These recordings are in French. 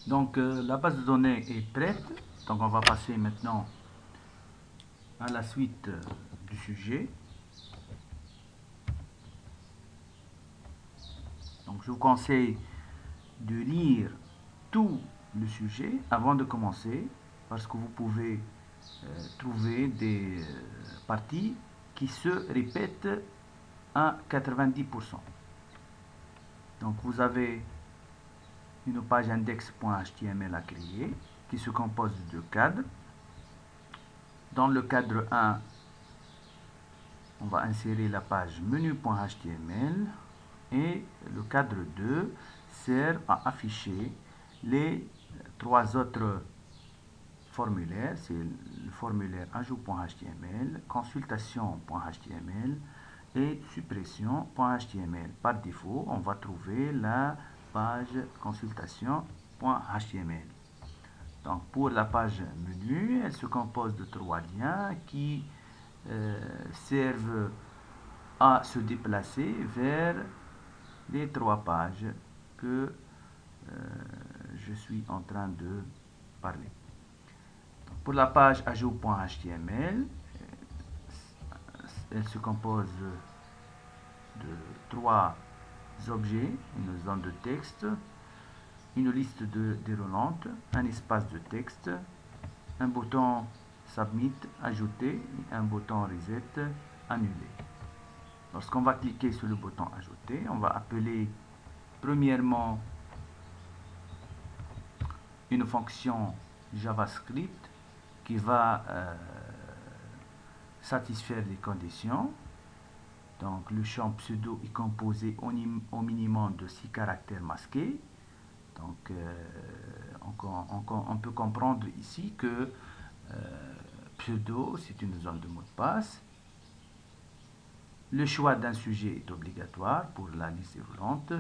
Donc la base de données est prête. Donc on va passer maintenant à la suite du sujet. Donc je vous conseille de lire tout le sujet avant de commencer parce que vous pouvez trouver des parties qui se répètent à 90%. Donc vous avez une page index.html à créer qui se compose de cadres. Dans le cadre 1, on va insérer la page menu.html et le cadre 2 sert à afficher les trois autres formulaires, c'est le formulaire ajout.html, consultation.html et suppression.html. Par défaut, on va trouver la page consultation.html. Donc pour la page menu, elle se compose de trois liens qui servent à se déplacer vers les trois pages que je suis en train de parler. Pour la page ajout.html, elle se compose de trois objets, une zone de texte, une liste déroulante, un espace de texte, un bouton Submit ajouter et un bouton Reset annuler. Lorsqu'on va cliquer sur le bouton Ajouter, on va appeler premièrement une fonction JavaScript qui va satisfaire les conditions. Donc le champ pseudo est composé au minimum de 6 caractères masqués. Donc on peut comprendre ici que pseudo c'est une zone de mot de passe. Le choix d'un sujet est obligatoire pour la liste déroulante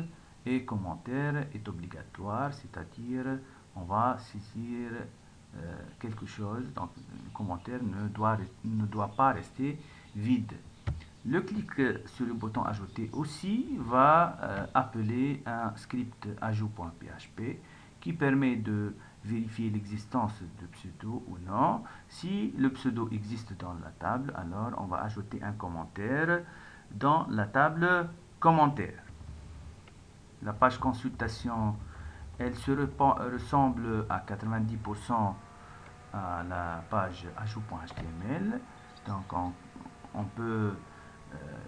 et commentaire est obligatoire, c'est-à-dire on va saisir quelque chose, donc le commentaire ne doit pas rester vide. Le clic sur le bouton ajouter aussi va appeler un script ajout.php qui permet de vérifier l'existence de pseudo ou non. Si le pseudo existe dans la table, alors on va ajouter un commentaire dans la table commentaires. La page consultation, elle se ressemble à 90% à la page ajout.html. Donc on peut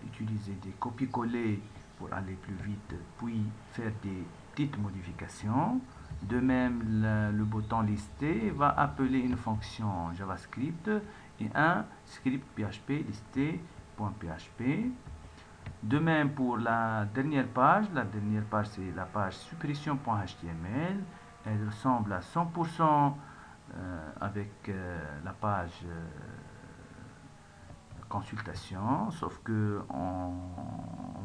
utiliser des copier-coller pour aller plus vite, puis faire des petites modifications. De même, le bouton lister va appeler une fonction JavaScript et un script PHP listé.php. De même pour la dernière page c'est la page suppression.html. Elle ressemble à 100% avec la page consultation, sauf que on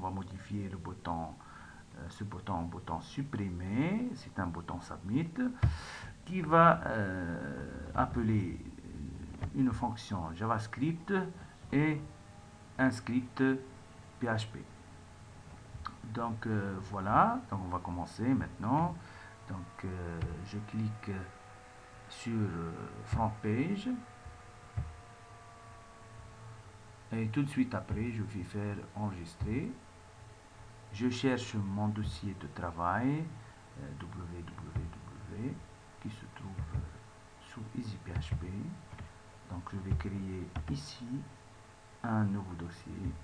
va modifier le bouton, ce bouton en bouton supprimer. C'est un bouton submit qui va appeler une fonction JavaScript et un script PHP. Donc voilà, donc on va commencer maintenant. Donc je clique sur Front Page et tout de suite après je vais faire enregistrer. Je cherche mon dossier de travail www qui se trouve sous EasyPHP. Donc je vais créer ici un nouveau dossier.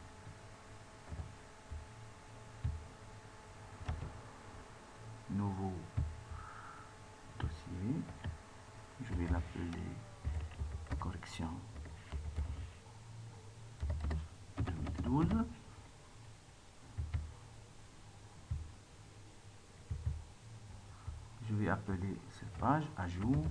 Nouveau dossier. Je vais l'appeler correction 2012. Je vais appeler cette page ajout.html.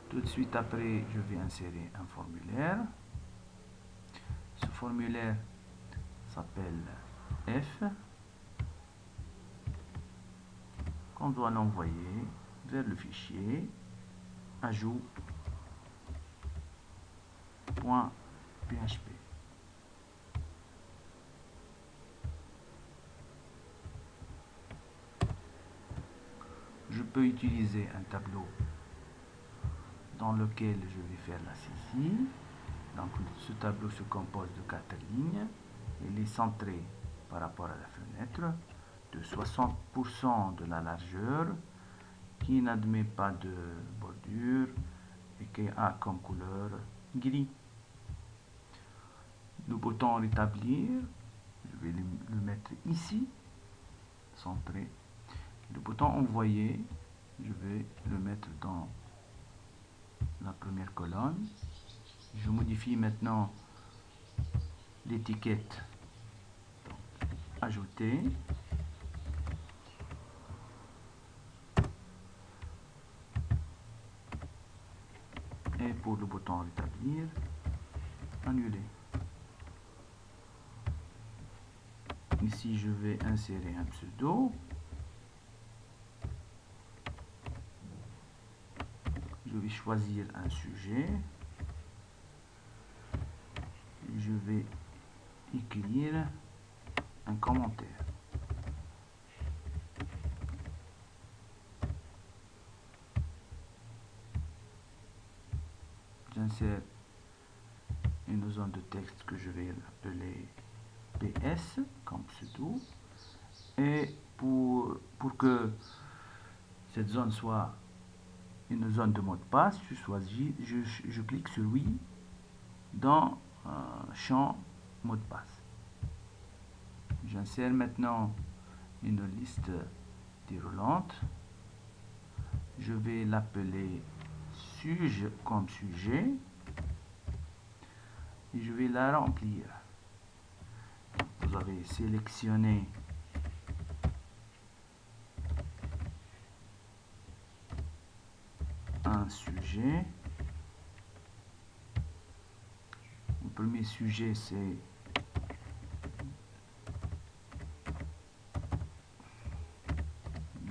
Tout de suite après, je vais insérer un formulaire. Ce formulaire s'appelle F, qu'on doit l'envoyer vers le fichier ajout.php. peux utiliser un tableau dans lequel je vais faire la saisie. Donc ce tableau se compose de 4 lignes. Il est centré par rapport à la fenêtre de 60% de la largeur, qui n'admet pas de bordure et qui a comme couleur gris. Le bouton rétablir, je vais le mettre ici, centré. Le bouton envoyer, je vais le mettre dans la première colonne. Je modifie maintenant l'étiquette ajouter. Et pour le bouton rétablir, annuler. Ici, je vais insérer un pseudo. Je vais choisir un sujet. Je vais écrire un commentaire. J'insère une zone de texte que je vais appeler PS comme pseudo. Et pour que cette zone soit une zone de mot de passe, je clique sur oui dans champ mot de passe. J'insère maintenant une liste déroulante. Je vais l'appeler sujet comme sujet et je vais la remplir. Vous avez sélectionné un sujet. Le premier sujet, c'est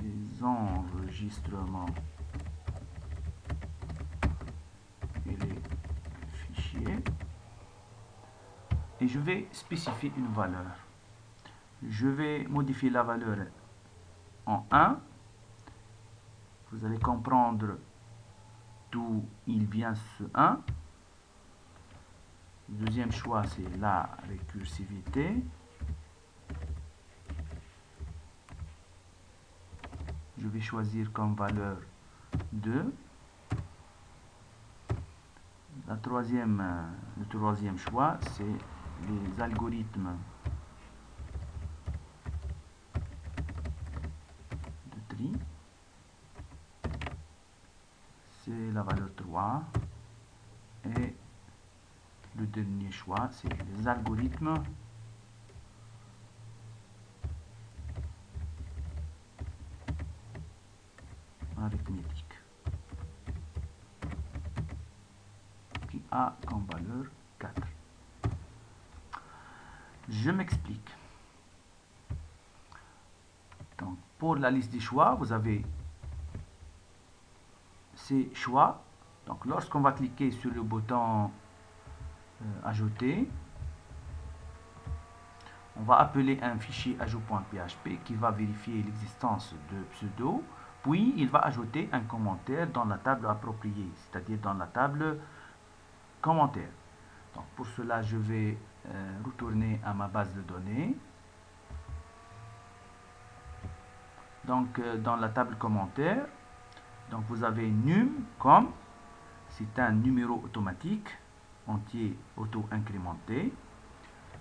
les enregistrements et les fichiers. Et je vais spécifier une valeur. Je vais modifier la valeur en 1. Vous allez comprendre d'où il vient ce 1. Le deuxième choix, c'est la récursivité. Je vais choisir comme valeur 2. Le troisième choix, c'est les algorithmes de tri. C'est la valeur 3. Et le dernier choix, c'est les algorithmes arithmétiques, qui a comme valeur 4. Je m'explique. Donc, pour la liste des choix, vous avez ces choix. Donc, lorsqu'on va cliquer sur le bouton ajouter, on va appeler un fichier ajout.php qui va vérifier l'existence de pseudo, puis il va ajouter un commentaire dans la table appropriée, c'est-à-dire dans la table commentaire. Donc pour cela, je vais retourner à ma base de données. Donc dans la table commentaire, donc vous avez num comme, c'est un numéro automatique entier auto-incrémenté.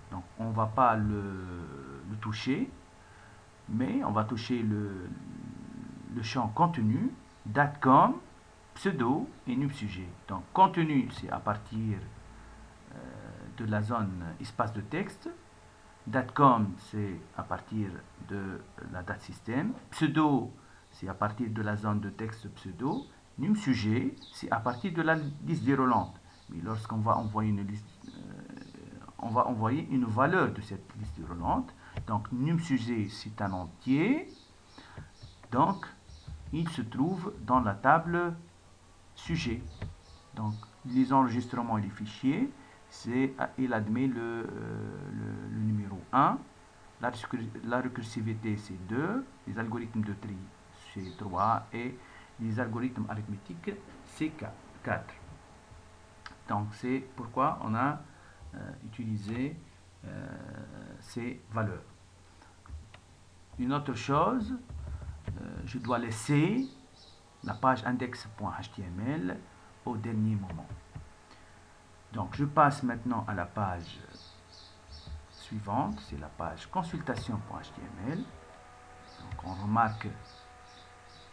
Donc on ne va pas le toucher, mais on va toucher le champ contenu, date com, pseudo et num sujet. Donc contenu, c'est à partir de la zone espace de texte. Date com, c'est à partir de la date système. Pseudo, c'est à partir de la zone de texte pseudo. Num sujet, c'est à partir de la liste déroulante. Mais lorsqu'on va envoyer une liste, on va envoyer une valeur de cette liste déroulante. Donc num sujet, c'est un entier. Donc il se trouve dans la table sujet. Donc les enregistrements et les fichiers, il admet le numéro 1. La récursivité, c'est 2. Les algorithmes de tri c'est 3 et les algorithmes arithmétiques, c'est 4. Donc, c'est pourquoi on a utilisé ces valeurs. Une autre chose, je dois laisser la page index.html au dernier moment. Donc, je passe maintenant à la page suivante, c'est la page consultation.html. Donc, on remarque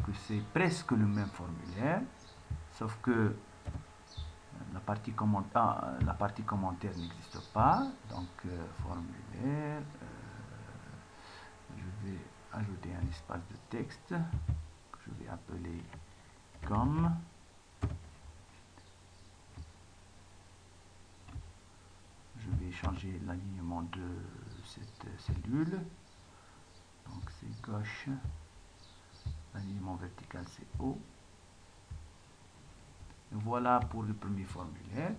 que c'est presque le même formulaire, sauf que la partie commentaire n'existe pas. Donc, formulaire, je vais ajouter un espace de texte que je vais appeler comme. Je vais changer l'alignement de cette cellule. Donc c'est gauche, l'alignement vertical c'est haut. Voilà pour le premier formulaire.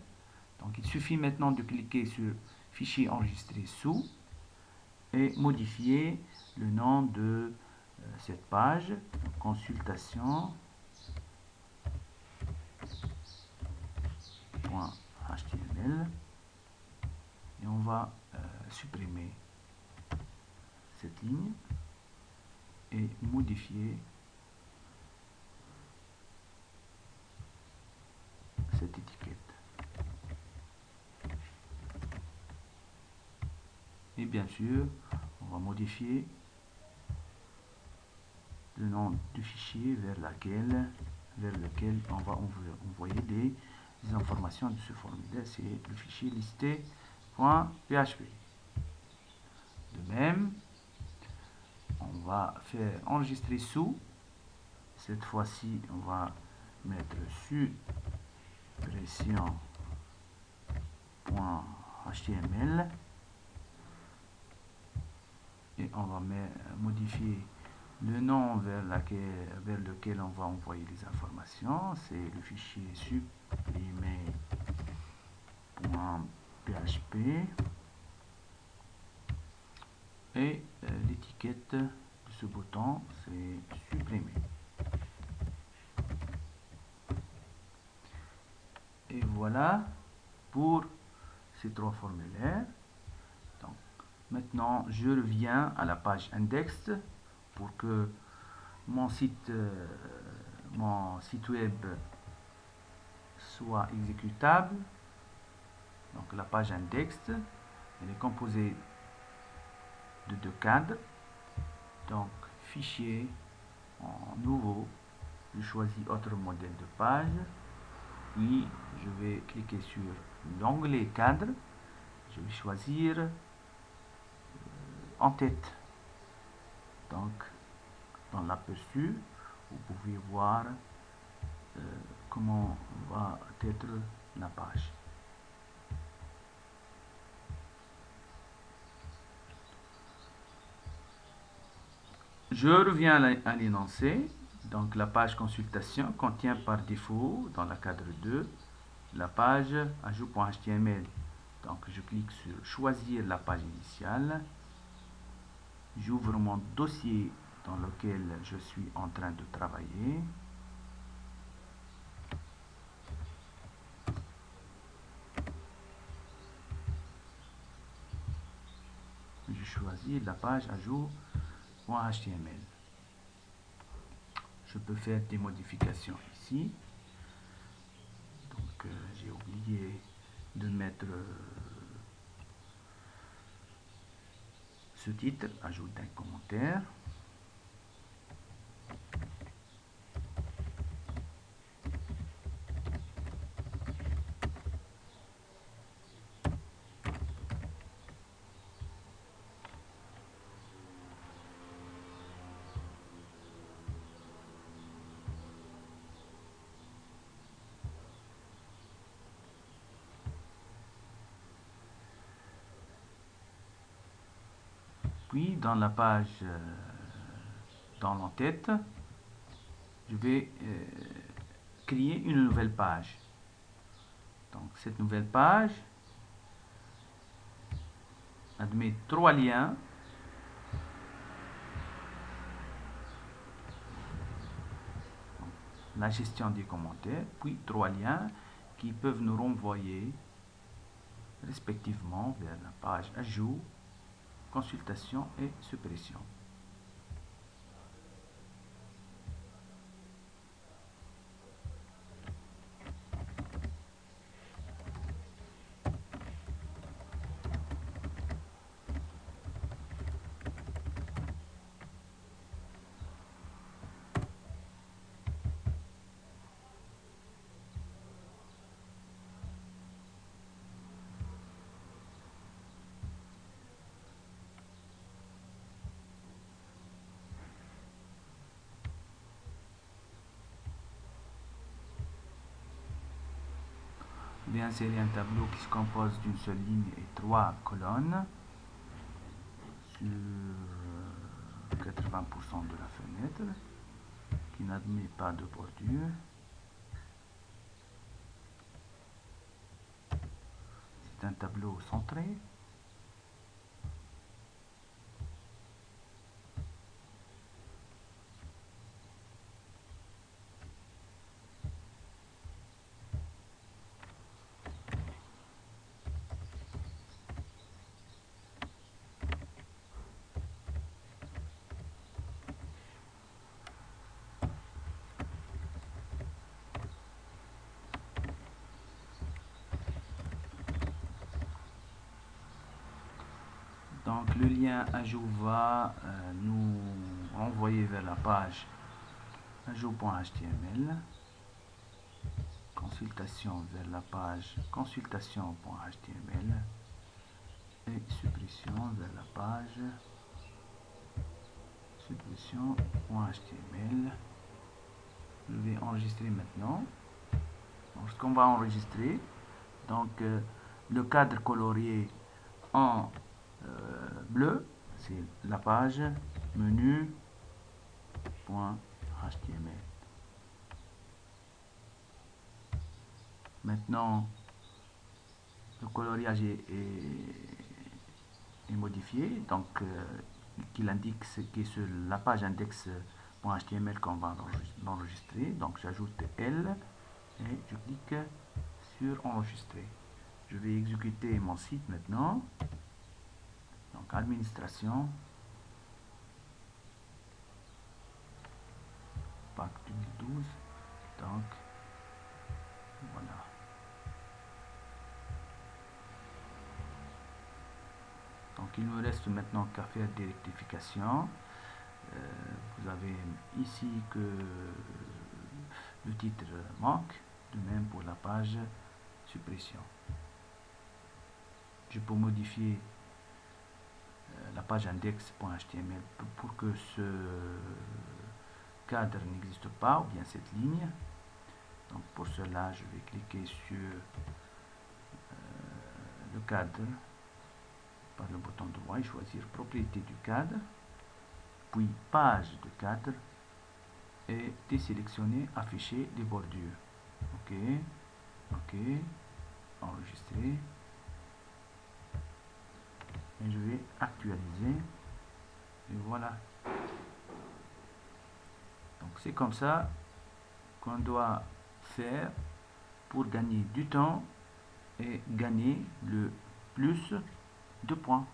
Donc il suffit maintenant de cliquer sur fichier enregistré sous et modifier le nom de cette page, consultation.html. Et on va supprimer cette ligne et modifier cette étiquette. Et bien sûr, on va modifier le nom du fichier vers lequel on va envoyer des informations de ce formulaire. C'est le fichier listé.php. De même, on va faire enregistrer sous. Cette fois-ci, on va mettre suppression.html et on va modifier le nom vers lequel on va envoyer les informations. C'est le fichier supprimer.php et l'étiquette de ce bouton c'est supprimer. Et voilà pour ces trois formulaires. Donc, maintenant, je reviens à la page index pour que mon site web soit exécutable. Donc, la page index, elle est composée de deux cadres. Donc, fichier en nouveau, je choisis autre modèle de page. Puis, je vais cliquer sur l'onglet cadre. Je vais choisir en tête. Donc, dans l'aperçu, vous pouvez voir comment va être la page. Je reviens à l'énoncé. Donc, la page consultation contient par défaut, dans la cadre 2, la page ajout.html. Donc, je clique sur choisir la page initiale. J'ouvre mon dossier dans lequel je suis en train de travailler. Je choisis la page ajout.html. Je peux faire des modifications ici. Donc, j'ai oublié de mettre ce titre, ajoute un commentaire. Puis, dans la page dans l'entête, je vais créer une nouvelle page. Donc, cette nouvelle page admet 3 liens. la gestion des commentaires, puis 3 liens qui peuvent nous renvoyer respectivement vers la page ajout, consultation et suppression. J'ai inséré un tableau qui se compose d'une seule ligne et 3 colonnes sur 80% de la fenêtre qui n'admet pas de bordure. C'est un tableau centré. Donc le lien ajout va nous renvoyer vers la page ajout.html, consultation vers la page consultation.html et suppression vers la page suppression.html. Je vais enregistrer maintenant. Donc, ce qu'on va enregistrer, donc le cadre colorié en bleu, c'est la page menu.html. Maintenant, le coloriage est modifié, donc qu'il indique que sur la page index.html qu'on va l'enregistrer. Donc j'ajoute L et je clique sur enregistrer. Je vais exécuter mon site maintenant. Donc administration, Pâques 2012. Donc voilà. Donc il me reste maintenant qu'à faire des rectifications. Vous avez ici que le titre manque, de même pour la page suppression. Je peux modifier la page index.html pour que ce cadre n'existe pas, ou bien cette ligne. Donc pour cela, je vais cliquer sur le cadre par le bouton droit et choisir propriété du cadre, puis page de cadre et désélectionner afficher les bordures. Ok, ok, enregistrer et je vais actualiser et voilà. Donc c'est comme ça qu'on doit faire pour gagner du temps et gagner le plus de points.